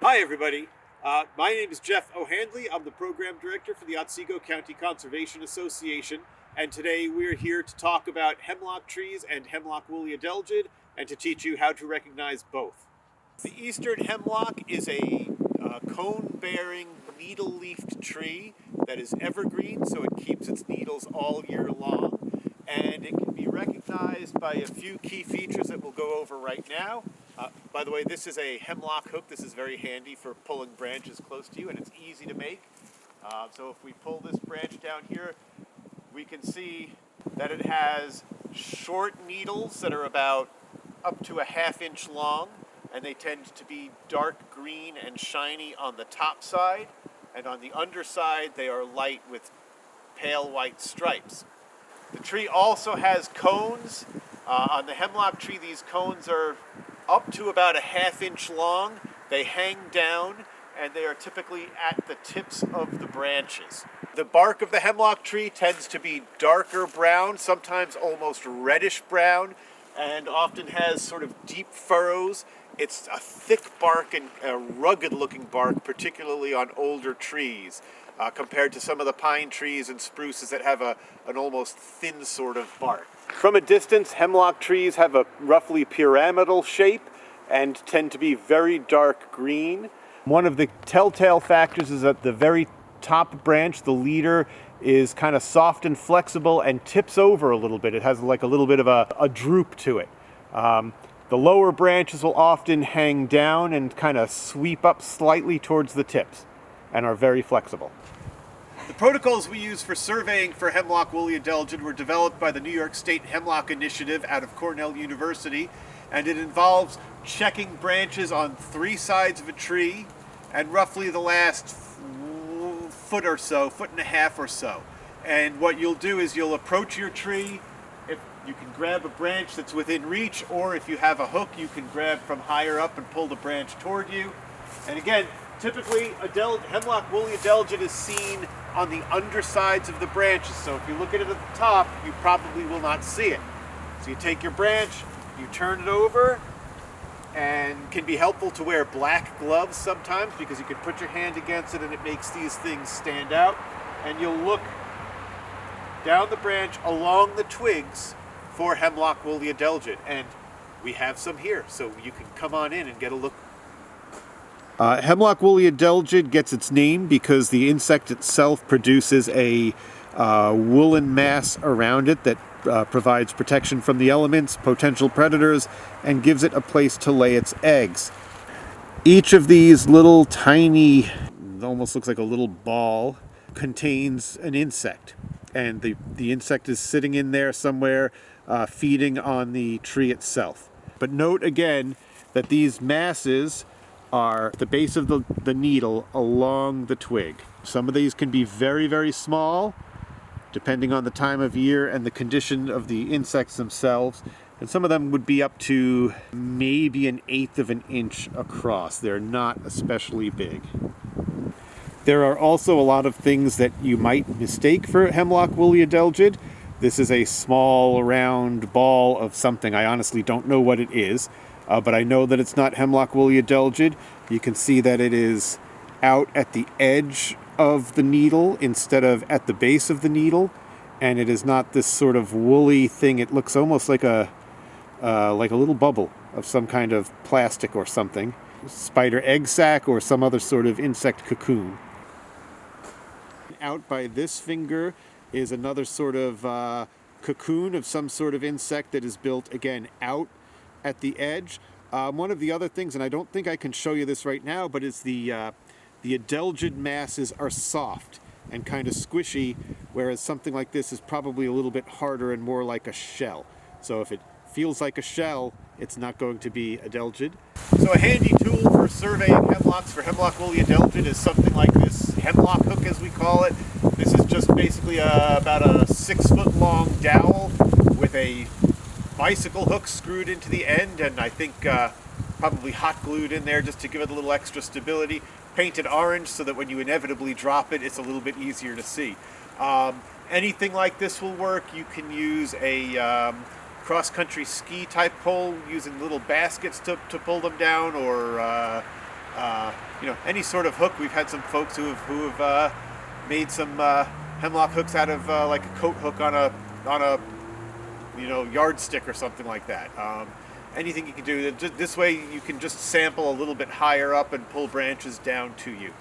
Hi, everybody. My name is Jeff O'Handley. I'm the program director for the Otsego County Conservation Association, and today we're here to talk about hemlock trees and Hemlock Woolly Adelgid, and to teach you how to recognize both. The Eastern Hemlock is a cone-bearing, needle-leafed tree that is evergreen, so it keeps its needles all year long, and it can be recognized by a few key features that we'll go over right now. By the way, this is a hemlock hook. This is very handy for pulling branches close to you, and it's easy to make. So if we pull this branch down here, we can see that it has short needles that are about up to a ½ inch long, and they tend to be dark green and shiny on the top side, and on the underside they are light with pale white stripes. The tree also has cones. On the hemlock tree, these cones are up to about a ½ inch long. They hang down, and they are typically at the tips of the branches. The bark of the hemlock tree tends to be darker brown, sometimes almost reddish brown, and often has sort of deep furrows. It's a thick bark and a rugged looking bark, particularly on older trees, compared to some of the pine trees and spruces that have an almost thin sort of bark. From a distance, hemlock trees have a roughly pyramidal shape and tend to be very dark green. One of the telltale factors is that the very top branch, the leader, is kind of soft and flexible and tips over a little bit. It has like a little bit of a droop to it. The lower branches will often hang down and kind of sweep up slightly towards the tips and are very flexible. The protocols we use for surveying for Hemlock Woolly Adelgid were developed by the New York State Hemlock Initiative out of Cornell University, and it involves checking branches on 3 sides of a tree and roughly the last foot or so, 1.5 feet or so. And what you'll do is you'll approach your tree. If you can grab a branch that's within reach, or if you have a hook, you can grab from higher up and pull the branch toward you. And again, typically, Hemlock Woolly Adelgid is seen on the undersides of the branches. So if you look at it at the top, you probably will not see it. So you take your branch, you turn it over, and can be helpful to wear black gloves sometimes because you can put your hand against it and it makes these things stand out. And you'll look down the branch along the twigs for Hemlock Woolly Adelgid. And we have some here, so you can come on in and get a look. Hemlock Woolly Adelgid gets its name because the insect itself produces a woolen mass around it that provides protection from the elements, potential predators, and gives it a place to lay its eggs. Each of these little tiny, almost looks like a little ball, contains an insect. And the insect is sitting in there somewhere, feeding on the tree itself. But note again that these masses are the base of the needle along the twig. Some of these can be very, very small, depending on the time of year and the condition of the insects themselves. And some of them would be up to maybe 1/8 of an inch across. They're not especially big. There are also a lot of things that you might mistake for Hemlock Woolly Adelgid. This is a small, round ball of something. I honestly don't know what it is. But I know that it's not Hemlock Woolly Adelgid. You can see that it is out at the edge of the needle instead of at the base of the needle, and it is not this sort of woolly thing. It looks almost like a little bubble of some kind of plastic or something, spider egg sac or some other sort of insect cocoon. Out by this finger is another sort of cocoon of some sort of insect that is built again out at the edge. One of the other things, and I don't think I can show you this right now, but is the adelgid masses are soft and kind of squishy, whereas something like this is probably a little bit harder and more like a shell. So if it feels like a shell, it's not going to be adelgid. So a handy tool for surveying hemlocks for Hemlock Woolly Adelgid is something like this hemlock hook, as we call it. This is just basically about a 6-foot long dowel with a bicycle hook screwed into the end, and I think probably hot glued in there just to give it a little extra stability. Painted orange so that when you inevitably drop it, it's a little bit easier to see. Anything like this will work. You can use a cross-country ski type pole using little baskets to pull them down, or any sort of hook. We've had some folks who have made some hemlock hooks out of like a coat hook on a yardstick or something like that. Anything you can do. This way you can just sample a little bit higher up and pull branches down to you.